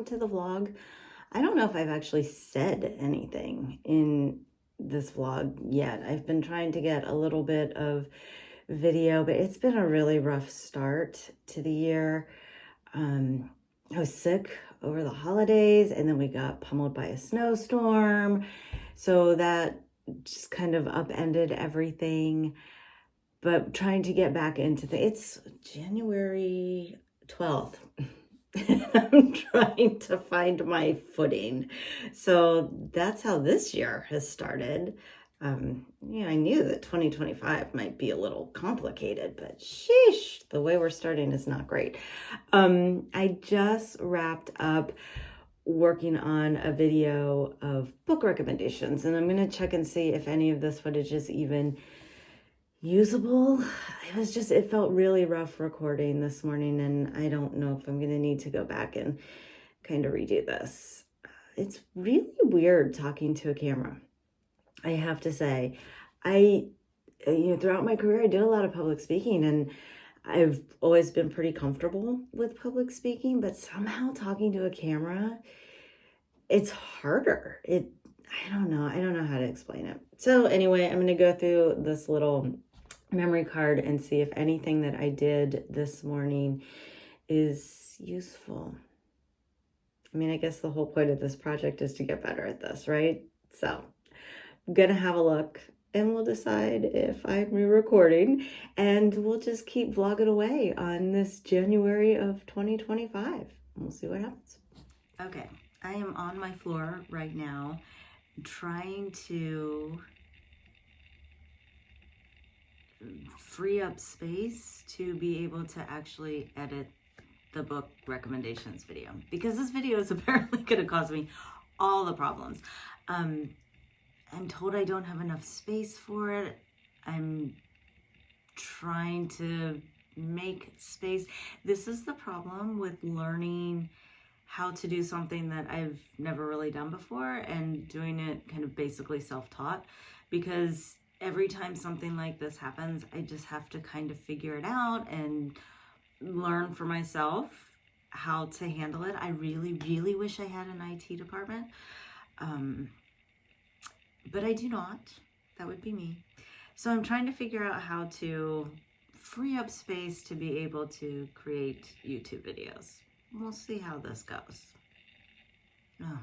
welcome to the vlog. I don't know if I've actually said anything in this vlog yet. I've been trying to get a little bit of video, but it's been a really rough start to the year. I was sick over the holidays, and then we got pummeled by a snowstorm. So that just kind of upended everything. But trying to get back into it's January 12th. I'm trying to find my footing. So that's how this year has started. I knew that 2025 might be a little complicated, but sheesh, the way we're starting is not great. I just wrapped up working on a video of book recommendations, and I'm going to check and see if any of this footage is even usable. It felt really rough recording this morning, and I don't know if I'm going to need to go back and kind of redo this. It's really weird talking to a camera. I have to say, throughout my career, I did a lot of public speaking, and I've always been pretty comfortable with public speaking, but somehow talking to a camera, it's harder. I don't know how to explain it. So anyway, I'm going to go through this little memory card and see if anything that I did this morning is useful. I guess the whole point of this project is to get better at this, right? So I'm gonna have a look and we'll decide if I'm re-recording, and we'll just keep vlogging away on this January of 2025. We'll see what happens. Okay, I am on my floor right now trying to free up space to be able to actually edit the book recommendations video, because this video is apparently going to cause me all the problems. I'm told I don't have enough space for it. I'm trying to make space. This is the problem with learning how to do something that I've never really done before and doing it kind of basically self-taught, because every time something like this happens, I just have to kind of figure it out and learn for myself how to handle it. I really, really wish I had an IT department, but I do not. That would be me. So I'm trying to figure out how to free up space to be able to create YouTube videos. We'll see how this goes. Oh my God.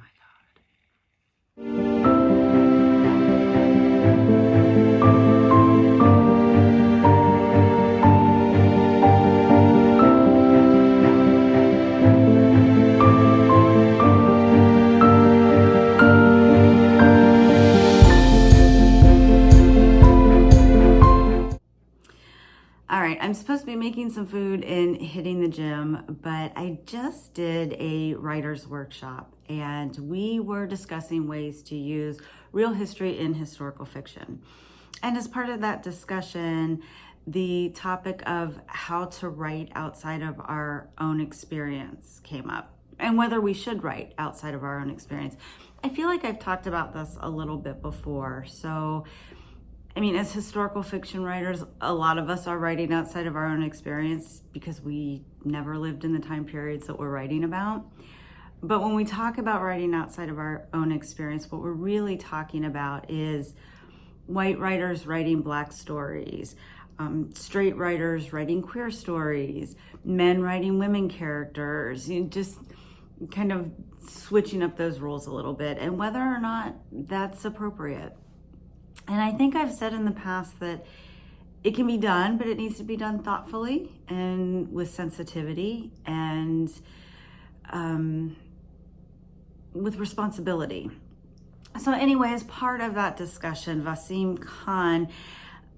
I'm supposed to be making some food and hitting the gym, but I just did a writer's workshop, and we were discussing ways to use real history in historical fiction. And as part of that discussion, the topic of how to write outside of our own experience came up, and whether we should write outside of our own experience. I feel like I've talked about this a little bit before. So as historical fiction writers, a lot of us are writing outside of our own experience because we never lived in the time periods that we're writing about. But when we talk about writing outside of our own experience, what we're really talking about is white writers writing Black stories, straight writers writing queer stories, men writing women characters, just kind of switching up those roles a little bit, and whether or not that's appropriate. And I think I've said in the past that it can be done, but it needs to be done thoughtfully and with sensitivity and with responsibility. So anyway, as part of that discussion, Vasim Khan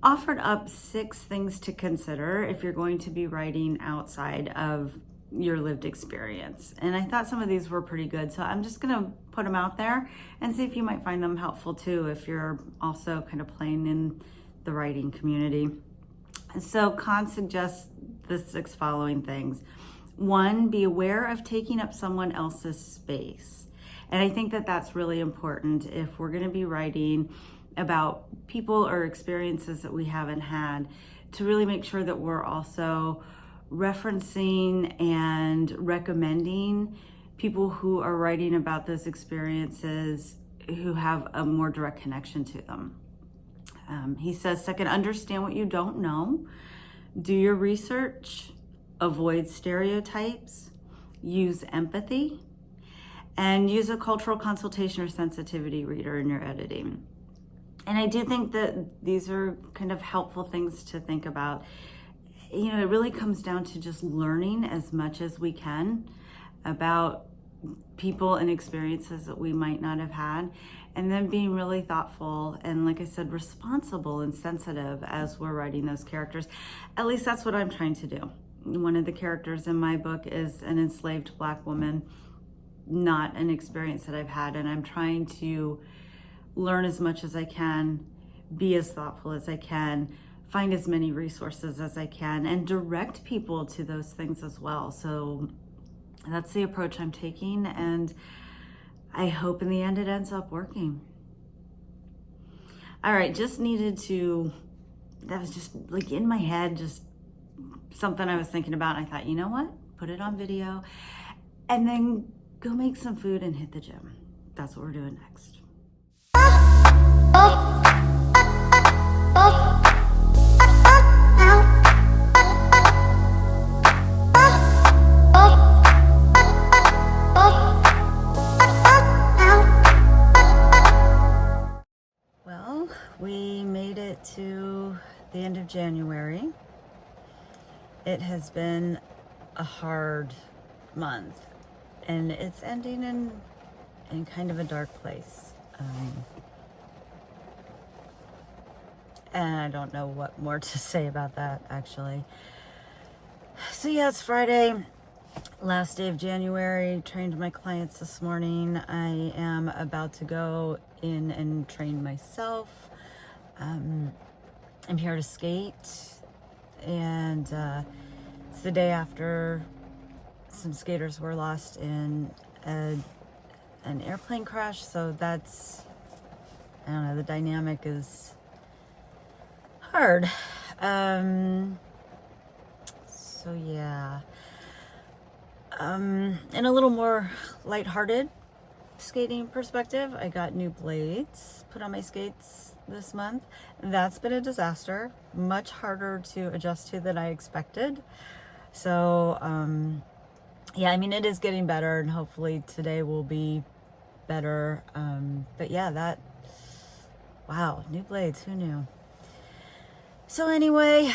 offered up 6 things to consider if you're going to be writing outside of your lived experience. And I thought some of these were pretty good, so I'm just gonna put them out there and see if you might find them helpful too, if you're also kind of playing in the writing community. So Khan suggests the 6 following things. 1, be aware of taking up someone else's space. And I think that that's really important if we're gonna be writing about people or experiences that we haven't had, to really make sure that we're also referencing and recommending people who are writing about those experiences who have a more direct connection to them. He says, second, understand what you don't know. Do your research, avoid stereotypes, use empathy, and use a cultural consultation or sensitivity reader in your editing. And I do think that these are kind of helpful things to think about. You know, it really comes down to just learning as much as we can about people and experiences that we might not have had, and then being really thoughtful and, like I said, responsible and sensitive as we're writing those characters. At least that's what I'm trying to do. One of the characters in my book is an enslaved Black woman, not an experience that I've had, and I'm trying to learn as much as I can, be as thoughtful as I can, find as many resources as I can, and direct people to those things as well. So that's the approach I'm taking, and I hope in the end it ends up working. All right, just needed to, that was just like in my head, just something I was thinking about. And I thought, you know what? Put it on video and then go make some food and hit the gym. That's what we're doing next. Well, we made it to the end of January. It has been a hard month, and it's ending in kind of a dark place. And I don't know what more to say about that, actually. So yeah, it's Friday, last day of January. Trained my clients this morning. I am about to go in and train myself. I'm here to skate, and it's the day after some skaters were lost in an airplane crash. So that's, I don't know, the dynamic is hard. So yeah. In a little more lighthearted skating perspective, I got new blades put on my skates this month. That's been a disaster, much harder to adjust to than I expected. So yeah, I mean, it is getting better, and hopefully today will be better. But yeah, wow, new blades, who knew? So anyway,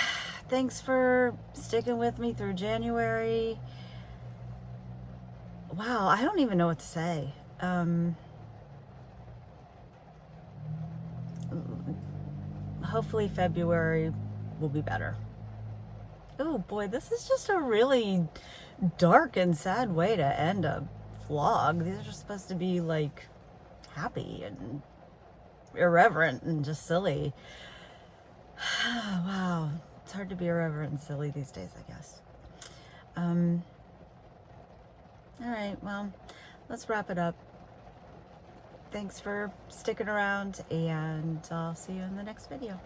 thanks for sticking with me through January. Wow, I don't even know what to say. Hopefully February will be better. Oh boy, this is just a really dark and sad way to end a vlog. These are just supposed to be like happy and irreverent and just silly. Wow, it's hard to be irreverent and silly these days, I guess. All right, well, let's wrap it up. Thanks for sticking around, and I'll see you in the next video.